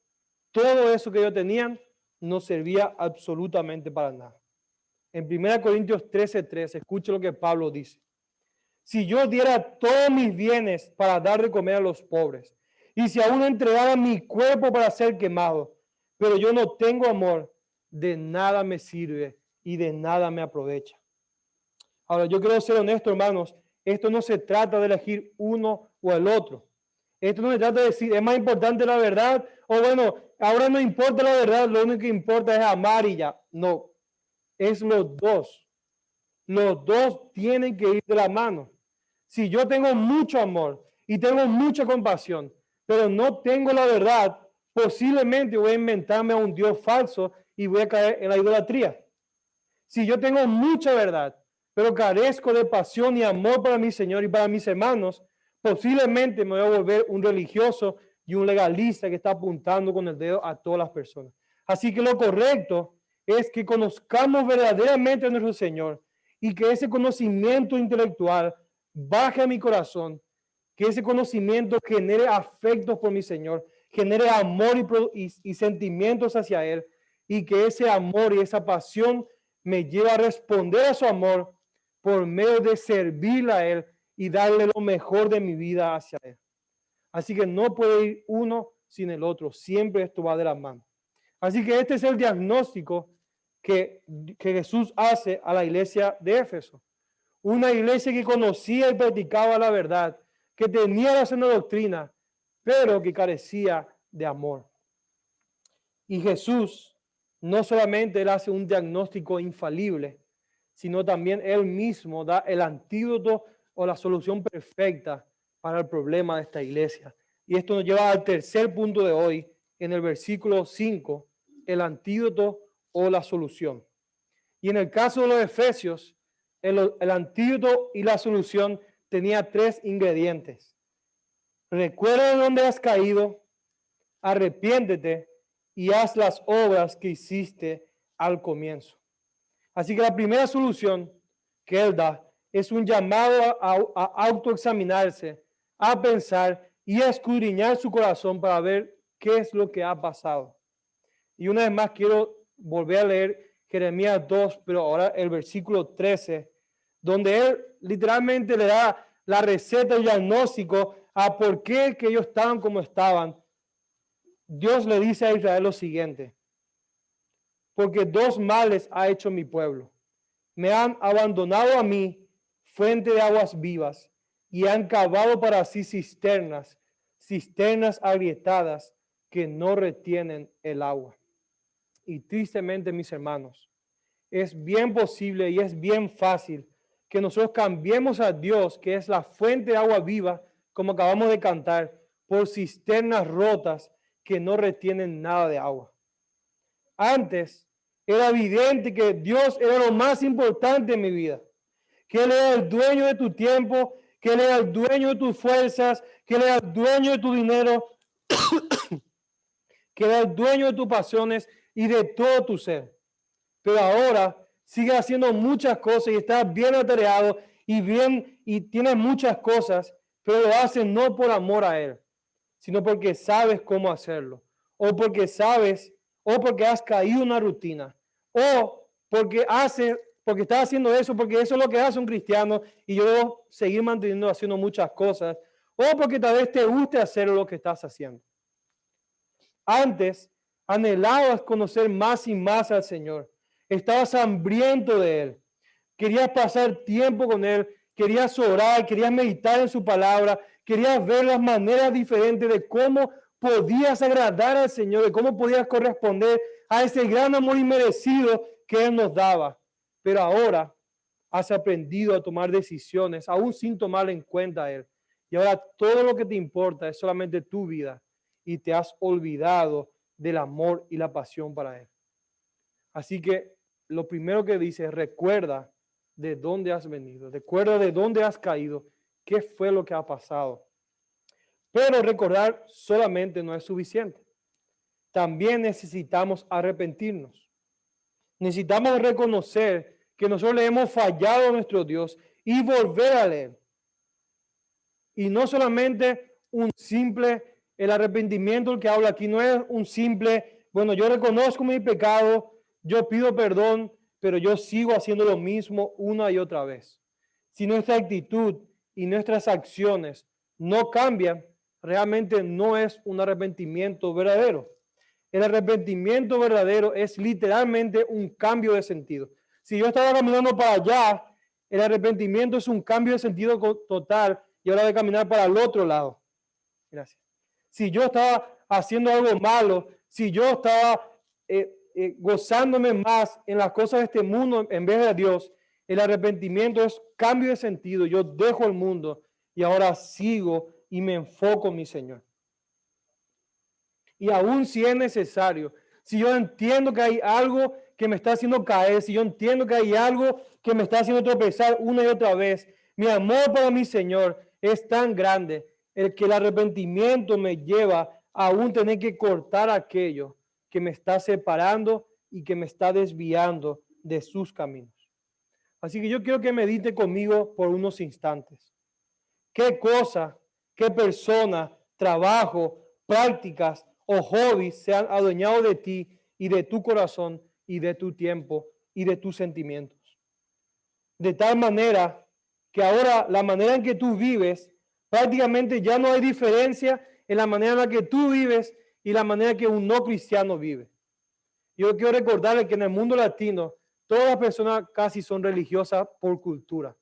todo eso que ellos tenían no servía absolutamente para nada. En 1 Corintios 13:3, escuche lo que Pablo dice. Si yo diera todos mis bienes para dar de comer a los pobres, y si aún entregara mi cuerpo para ser quemado, pero yo no tengo amor, de nada me sirve y de nada me aprovecha. Ahora, yo quiero ser honesto, hermanos. Esto no se trata de elegir uno o el otro. Esto no se trata de decir, es más importante la verdad, o bueno, ahora no importa la verdad, lo único que importa es amar y ya. No, es los dos. Los dos tienen que ir de la mano. Si yo tengo mucho amor y tengo mucha compasión, pero no tengo la verdad, posiblemente voy a inventarme a un Dios falso y voy a caer en la idolatría. Si yo tengo mucha verdad, pero carezco de pasión y amor para mi Señor y para mis hermanos, posiblemente me voy a volver un religioso y un legalista que está apuntando con el dedo a todas las personas. Así que lo correcto es que conozcamos verdaderamente a nuestro Señor y que ese conocimiento intelectual baje a mi corazón, que ese conocimiento genere afectos por mi Señor, genere amor y sentimientos hacia Él, y que ese amor y esa pasión me lleve a responder a su amor por medio de servirle a Él y darle lo mejor de mi vida hacia Él. Así que no puede ir uno sin el otro, siempre esto va de la mano. Así que este es el diagnóstico que Jesús hace a la iglesia de Éfeso. Una iglesia que conocía y practicaba la verdad, que tenía la sana doctrina, pero que carecía de amor. Y Jesús no solamente él hace un diagnóstico infalible, sino también él mismo da el antídoto o la solución perfecta para el problema de esta iglesia. Y esto nos lleva al tercer punto de hoy, en el versículo 5, el antídoto o la solución. Y en el caso de los efesios, el antídoto y la solución tenía tres ingredientes. Recuerda de dónde has caído, arrepiéntete y haz las obras que hiciste al comienzo. Así que la primera solución que él da es un llamado a autoexaminarse, a pensar y a escudriñar su corazón para ver qué es lo que ha pasado. Y una vez más quiero volver a leer Jeremías 2, pero ahora el versículo 13, donde él literalmente le da la receta y diagnóstico a por qué que ellos estaban como estaban. Dios le dice a Israel lo siguiente: porque dos males ha hecho mi pueblo. Me han abandonado a mí, fuente de aguas vivas, y han cavado para sí cisternas, cisternas agrietadas que no retienen el agua. Y tristemente, mis hermanos, es bien posible y es bien fácil que nosotros cambiemos a Dios, que es la fuente de agua viva, como acabamos de cantar, por cisternas rotas que no retienen nada de agua. Antes era evidente que Dios era lo más importante en mi vida. que Él es el dueño de tu tiempo, que Él es el dueño de tus fuerzas, que Él es el dueño de tu dinero, que Él es el dueño de tus pasiones y de todo tu ser. Pero ahora sigues haciendo muchas cosas y estás bien atareado y tienes muchas cosas, pero lo haces no por amor a Él, sino porque sabes cómo hacerlo, o porque sabes, o porque has caído en una rutina, o porque estás haciendo eso, porque eso es lo que hace un cristiano y yo debo seguir manteniendo haciendo muchas cosas, o porque tal vez te guste hacer lo que estás haciendo. Antes anhelabas conocer más y más al Señor. Estabas hambriento de Él. Querías pasar tiempo con Él. Querías orar, querías meditar en su palabra. Querías ver las maneras diferentes de cómo podías agradar al Señor, de cómo podías corresponder a ese gran amor inmerecido que Él nos daba. Pero ahora has aprendido a tomar decisiones, aún sin tomar en cuenta a Él. Y ahora todo lo que te importa es solamente tu vida y te has olvidado del amor y la pasión para Él. Así que lo primero que dice es recuerda de dónde has venido, recuerda de dónde has caído, qué fue lo que ha pasado. Pero recordar solamente no es suficiente. También necesitamos arrepentirnos. Necesitamos reconocer que nosotros le hemos fallado a nuestro Dios y volver a Él. Y no solamente el arrepentimiento el que habla aquí, no es un simple, bueno, yo reconozco mi pecado, yo pido perdón, pero yo sigo haciendo lo mismo una y otra vez. Si nuestra actitud y nuestras acciones no cambian, realmente no es un arrepentimiento verdadero. El arrepentimiento verdadero es literalmente un cambio de sentido. Si yo estaba caminando para allá, el arrepentimiento es un cambio de sentido total y ahora de caminar para el otro lado. Gracias. Si yo estaba haciendo algo malo, si yo estaba gozándome más en las cosas de este mundo en vez de Dios, el arrepentimiento es cambio de sentido. Yo dejo el mundo y ahora sigo y me enfoco en mi Señor. Y aún si es necesario, si yo entiendo que hay algo que me está haciendo caer, si yo entiendo que hay algo que me está haciendo tropezar una y otra vez, mi amor para mi Señor es tan grande, el que el arrepentimiento me lleva a aún tener que cortar aquello que me está separando y que me está desviando de sus caminos. Así que yo quiero que medite conmigo por unos instantes. ¿Qué cosa, qué persona, trabajo, prácticas o hobbies se han adueñado de ti y de tu corazón y de tu tiempo y de tus sentimientos? De tal manera que ahora la manera en que tú vives, prácticamente ya no hay diferencia en la manera en la que tú vives y la manera que un no cristiano vive. Yo quiero recordarle que en el mundo latino todas las personas casi son religiosas por cultura.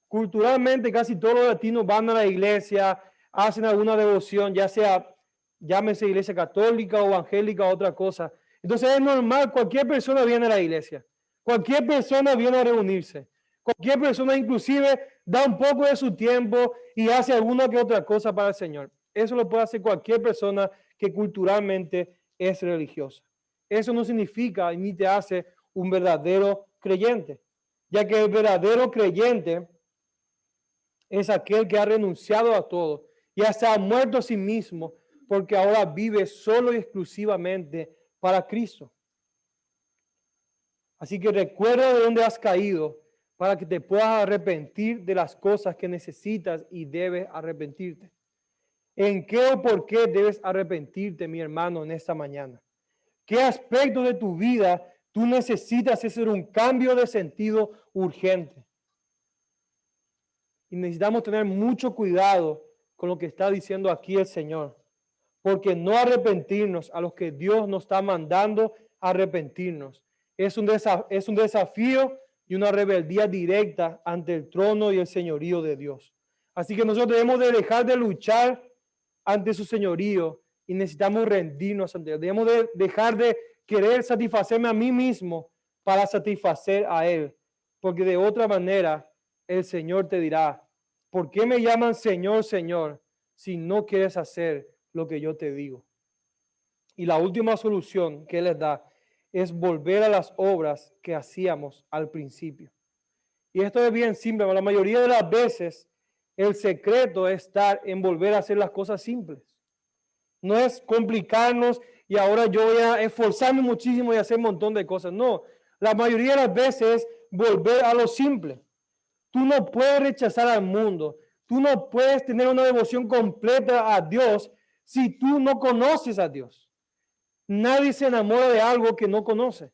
Culturalmente casi todos los latinos van a la iglesia, hacen alguna devoción, ya sea, llámese iglesia católica o evangélica o otra cosa. Entonces es normal, cualquier persona viene a la iglesia, cualquier persona viene a reunirse, cualquier persona inclusive da un poco de su tiempo y hace alguna que otra cosa para el Señor. Eso lo puede hacer cualquier persona que culturalmente es religiosa. Eso no significa ni te hace un verdadero creyente, ya que el verdadero creyente es aquel que ha renunciado a todo y hasta ha muerto a sí mismo porque ahora vive solo y exclusivamente para Cristo. Así que recuerda de dónde has caído para que te puedas arrepentir de las cosas que necesitas y debes arrepentirte. ¿En qué o por qué debes arrepentirte, mi hermano, en esta mañana? ¿Qué aspecto de tu vida tú necesitas hacer un cambio de sentido urgente? Y necesitamos tener mucho cuidado con lo que está diciendo aquí el Señor, porque no arrepentirnos a los que Dios nos está mandando a arrepentirnos es un desafío y una rebeldía directa ante el trono y el señorío de Dios. Así que nosotros debemos de dejar de luchar ante su señorío y necesitamos rendirnos ante Él. Debemos de dejar de querer satisfacerme a mí mismo para satisfacer a Él, porque de otra manera el Señor te dirá, ¿por qué me llaman Señor, Señor, si no quieres hacer lo que yo te digo? Y la última solución que Él les da es volver a las obras que hacíamos al principio. Y esto es bien simple, la mayoría de las veces el secreto es estar en volver a hacer las cosas simples. No es complicarnos y ahora yo voy a esforzarme muchísimo y hacer un montón de cosas. No, la mayoría de las veces es volver a lo simple. Tú no puedes rechazar al mundo. Tú no puedes tener una devoción completa a Dios si tú no conoces a Dios. Nadie se enamora de algo que no conoce.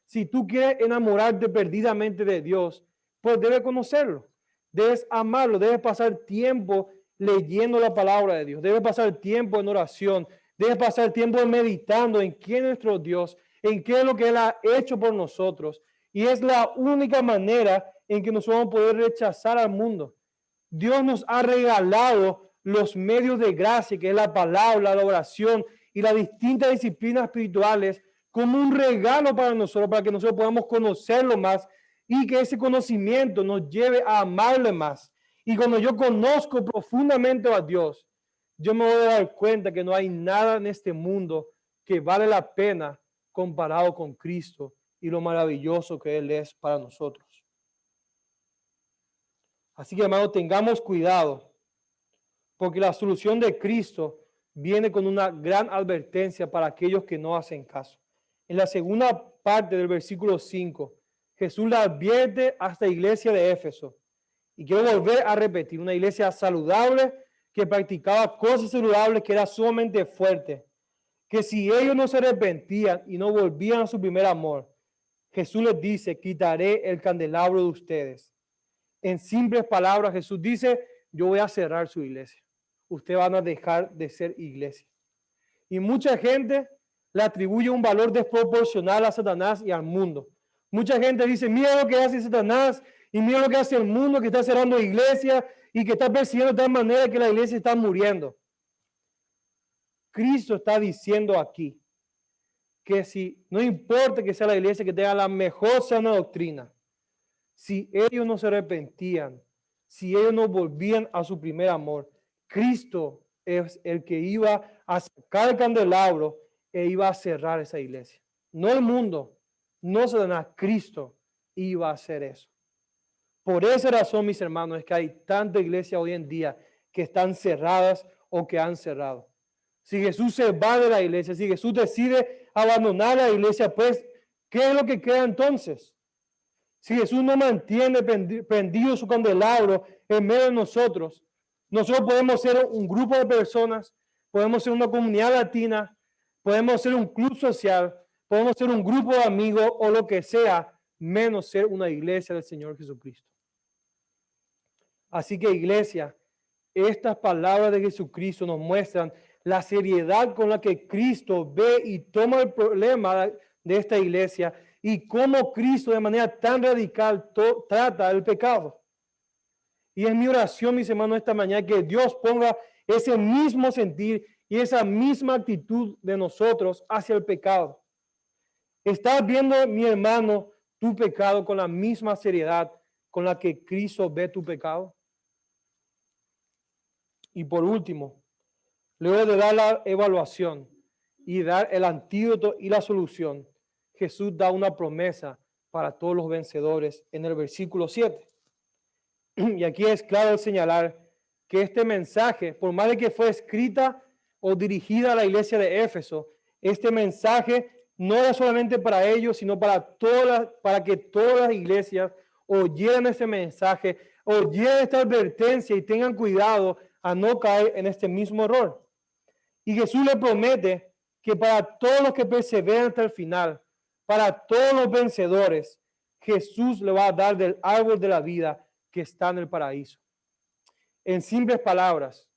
Si tú quieres enamorarte perdidamente de Dios, pues debes conocerlo. Debes amarlo. Debes pasar tiempo leyendo la palabra de Dios. Debes pasar tiempo en oración. Debes pasar tiempo meditando en quién es nuestro Dios, en qué es lo que Él ha hecho por nosotros. Y es la única manera en que nosotros vamos a poder rechazar al mundo. Dios nos ha regalado los medios de gracia, que es la palabra, la oración y las distintas disciplinas espirituales, como un regalo para nosotros, para que nosotros podamos conocerlo más y que ese conocimiento nos lleve a amarle más. Y cuando yo conozco profundamente a Dios, yo me voy a dar cuenta que no hay nada en este mundo que vale la pena comparado con Cristo y lo maravilloso que Él es para nosotros. Así que, hermano, tengamos cuidado, porque la solución de Cristo viene con una gran advertencia para aquellos que no hacen caso. En la segunda parte del versículo 5, Jesús le advierte a esta iglesia de Éfeso. Y quiero volver a repetir, una iglesia saludable que practicaba cosas saludables, que era sumamente fuerte, que si ellos no se arrepentían y no volvían a su primer amor, Jesús les dice, quitaré el candelabro de ustedes. En simples palabras, Jesús dice, yo voy a cerrar su iglesia. Ustedes van a dejar de ser iglesia. Y mucha gente le atribuye un valor desproporcional a Satanás y al mundo. Mucha gente dice, mira lo que hace Satanás y mira lo que hace el mundo, que está cerrando iglesia y que está persiguiendo de tal manera que la iglesia está muriendo. Cristo está diciendo aquí que si no importa que sea la iglesia que tenga la mejor sana doctrina, si ellos no se arrepentían, si ellos no volvían a su primer amor, Cristo es el que iba a sacar el candelabro e iba a cerrar esa iglesia. No el mundo, no Satanás, Cristo iba a hacer eso. Por esa razón, mis hermanos, es que hay tanta iglesia hoy en día que están cerradas o que han cerrado. Si Jesús se va de la iglesia, si Jesús decide abandonar la iglesia, pues, ¿qué es lo que queda entonces? Si Jesús no mantiene prendido su candelabro en medio de nosotros, nosotros podemos ser un grupo de personas, podemos ser una comunidad latina, podemos ser un club social, podemos ser un grupo de amigos o lo que sea, menos ser una iglesia del Señor Jesucristo. Así que, iglesia, estas palabras de Jesucristo nos muestran la seriedad con la que Cristo ve y toma el problema de esta iglesia y cómo Cristo de manera tan radical trata el pecado. Y es mi oración, mis hermanos, esta mañana, que Dios ponga ese mismo sentir y esa misma actitud de nosotros hacia el pecado. ¿Estás viendo, mi hermano, tu pecado con la misma seriedad con la que Cristo ve tu pecado? Y por último, luego de dar la evaluación y dar el antídoto y la solución, Jesús da una promesa para todos los vencedores en el versículo 7. Y aquí es claro señalar que este mensaje, por más de que fue escrita o dirigida a la iglesia de Éfeso, este mensaje no era solamente para ellos, sino para que todas las iglesias oyeran este mensaje, oyeran esta advertencia y tengan cuidado a no caer en este mismo error. Y Jesús le promete que para todos los que perseveran hasta el final, para todos los vencedores, Jesús le va a dar del árbol de la vida que está en el paraíso. En simples palabras,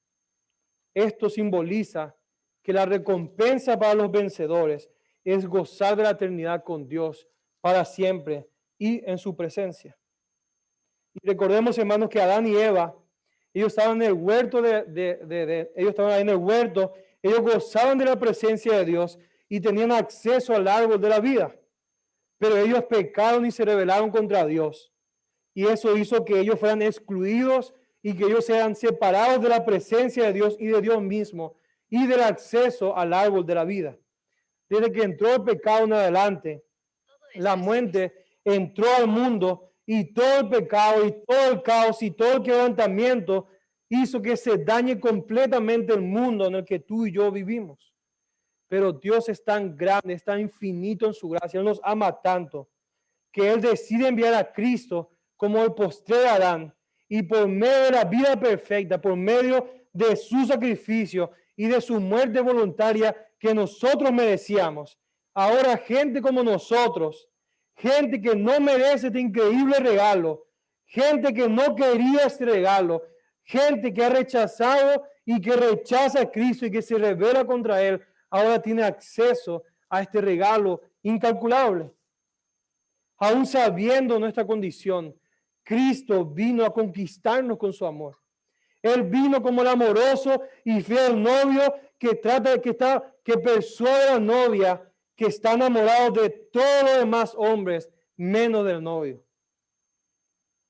esto simboliza que la recompensa para los vencedores es gozar de la eternidad con Dios para siempre y en su presencia. Y recordemos, hermanos, que Adán y Eva, ellos estaban en el huerto ellos estaban ahí en el huerto, ellos gozaban de la presencia de Dios y tenían acceso al árbol de la vida. Pero ellos pecaron y se rebelaron contra Dios. Y eso hizo que ellos fueran excluidos y que ellos sean separados de la presencia de Dios y de Dios mismo y del acceso al árbol de la vida. Desde que entró el pecado en adelante, la muerte entró al mundo y todo el pecado y todo el caos y todo el quebrantamiento hizo que se dañe completamente el mundo en el que tú y yo vivimos. Pero Dios es tan grande, es tan infinito en su gracia, Él nos ama tanto, que Él decide enviar a Cristo como el postrer Adán, y por medio de la vida perfecta, por medio de su sacrificio y de su muerte voluntaria que nosotros merecíamos, ahora gente como nosotros, gente que no merece este increíble regalo, gente que no quería este regalo, gente que ha rechazado y que rechaza a Cristo y que se rebela contra Él, ahora tiene acceso a este regalo incalculable. Aún sabiendo nuestra condición, Cristo vino a conquistarnos con su amor. Él vino como el amoroso y fiel novio que persuade a la novia que está enamorado de todos los demás hombres, menos del novio.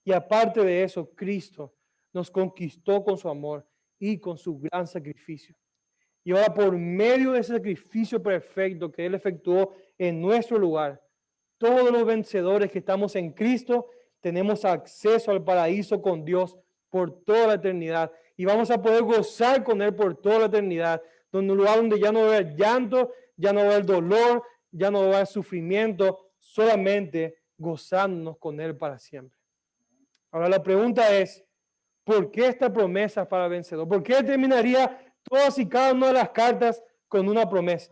Y aparte de eso, Cristo nos conquistó con su amor y con su gran sacrificio. Y ahora por medio de ese sacrificio perfecto que Él efectuó en nuestro lugar, todos los vencedores que estamos en Cristo tenemos acceso al paraíso con Dios por toda la eternidad. Y vamos a poder gozar con Él por toda la eternidad, donde un lugar donde ya no va a haber llanto, ya no va a haber dolor, ya no va a haber sufrimiento, solamente gozándonos con Él para siempre. Ahora la pregunta es, ¿por qué esta promesa para el vencedor? ¿Por qué terminaría todas y cada una de las cartas con una promesa?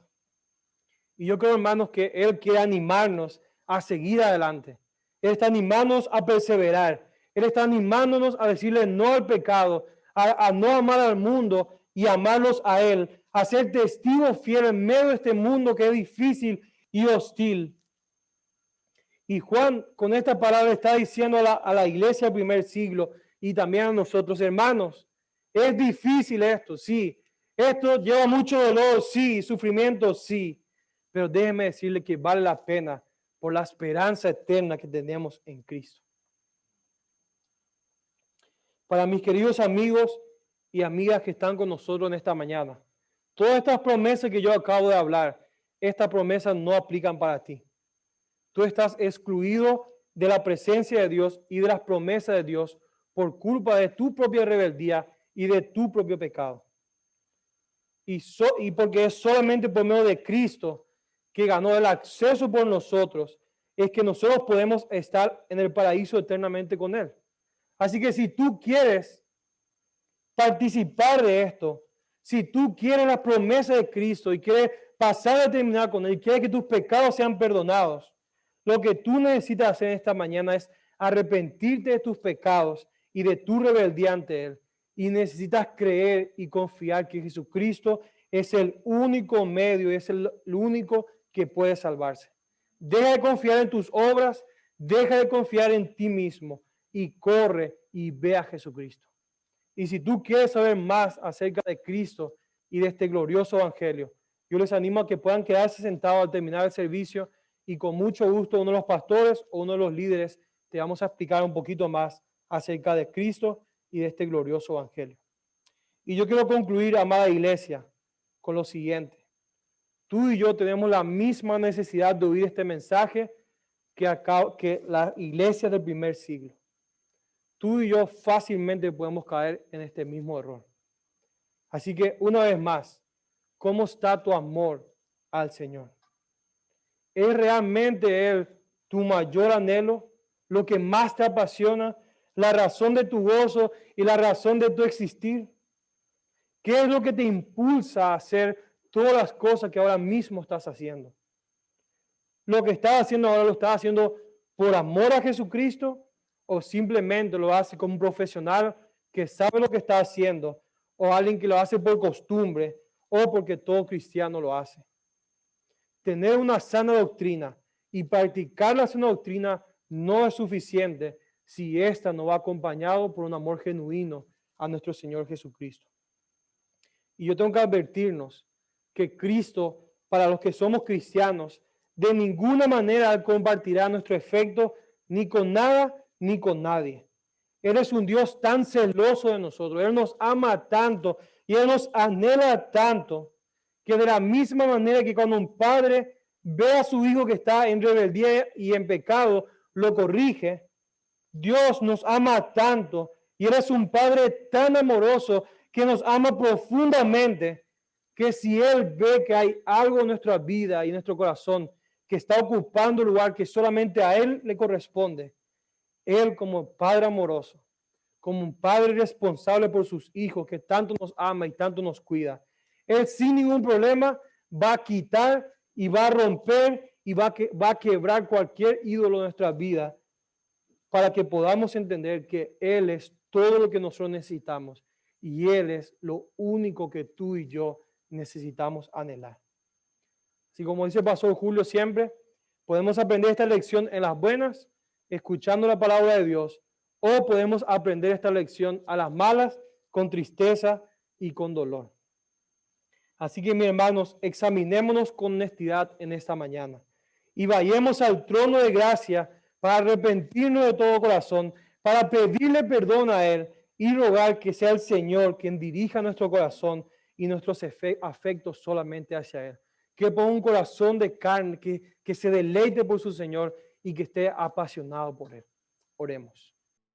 Y yo creo, hermanos, que Él quiere animarnos a seguir adelante. Él está animándonos a perseverar. Él está animándonos a decirle no al pecado, a no amar al mundo y amarlos a Él, a ser testigos fieles en medio de este mundo que es difícil y hostil. Y Juan con esta palabra está diciendo a la iglesia del primer siglo y también a nosotros, hermanos, es difícil esto, sí. Esto lleva mucho dolor, sí, sufrimiento, sí. Pero déjeme decirle que vale la pena por la esperanza eterna que tenemos en Cristo. Para mis queridos amigos y amigas que están con nosotros en esta mañana, todas estas promesas que yo acabo de hablar, estas promesas no aplican para ti. Tú estás excluido de la presencia de Dios y de las promesas de Dios por culpa de tu propia rebeldía y de tu propio pecado. Y porque es solamente por medio de Cristo que ganó el acceso por nosotros, es que nosotros podemos estar en el paraíso eternamente con Él. Así que si tú quieres participar de esto, si tú quieres la promesa de Cristo y quieres pasar a terminar con Él, y quieres que tus pecados sean perdonados, lo que tú necesitas hacer esta mañana es arrepentirte de tus pecados y de tu rebeldía ante Él. Y necesitas creer y confiar que Jesucristo es el único medio, es el único que puede salvarse. Deja de confiar en tus obras, deja de confiar en ti mismo y corre y ve a Jesucristo. Y si tú quieres saber más acerca de Cristo y de este glorioso evangelio, yo les animo a que puedan quedarse sentados al terminar el servicio y con mucho gusto uno de los pastores o uno de los líderes te vamos a explicar un poquito más acerca de Cristo y de este glorioso evangelio. Y yo quiero concluir, amada iglesia, con lo siguiente. Tú y yo tenemos la misma necesidad de oír este mensaje que la iglesia del primer siglo. Tú y yo fácilmente podemos caer en este mismo error. Así que una vez más, ¿cómo está tu amor al Señor? ¿Es realmente Él tu mayor anhelo, lo que más te apasiona, la razón de tu gozo y la razón de tu existir? ¿Qué es lo que te impulsa a hacer todas las cosas que ahora mismo estás haciendo? ¿Lo que estás haciendo ahora lo estás haciendo por amor a Jesucristo o simplemente lo hace como un profesional que sabe lo que está haciendo o alguien que lo hace por costumbre o porque todo cristiano lo hace? Tener una sana doctrina y practicar la sana doctrina no es suficiente si ésta no va acompañado por un amor genuino a nuestro Señor Jesucristo. Y yo tengo que advertirnos que Cristo, para los que somos cristianos, de ninguna manera compartirá nuestro efecto ni con nada ni con nadie. Él es un Dios tan celoso de nosotros. Él nos ama tanto y Él nos anhela tanto que de la misma manera que cuando un padre ve a su hijo que está en rebeldía y en pecado, lo corrige, Dios nos ama tanto y Él es un Padre tan amoroso que nos ama profundamente, que si Él ve que hay algo en nuestra vida y en nuestro corazón que está ocupando el lugar que solamente a Él le corresponde, Él como Padre amoroso, como un Padre responsable por sus hijos que tanto nos ama y tanto nos cuida, Él sin ningún problema va a quitar y va a romper y va a quebrar cualquier ídolo de nuestra vida para que podamos entender que Él es todo lo que nosotros necesitamos y Él es lo único que tú y yo necesitamos anhelar. Así como dice el pastor Julio siempre, podemos aprender esta lección en las buenas, escuchando la palabra de Dios, o podemos aprender esta lección a las malas, con tristeza y con dolor. Así que, mis hermanos, examinémonos con honestidad en esta mañana y vayamos al trono de gracia para arrepentirnos de todo corazón, para pedirle perdón a Él y rogar que sea el Señor quien dirija nuestro corazón y nuestros afectos solamente hacia Él. Que ponga un corazón de carne, que se deleite por su Señor y que esté apasionado por Él. Oremos.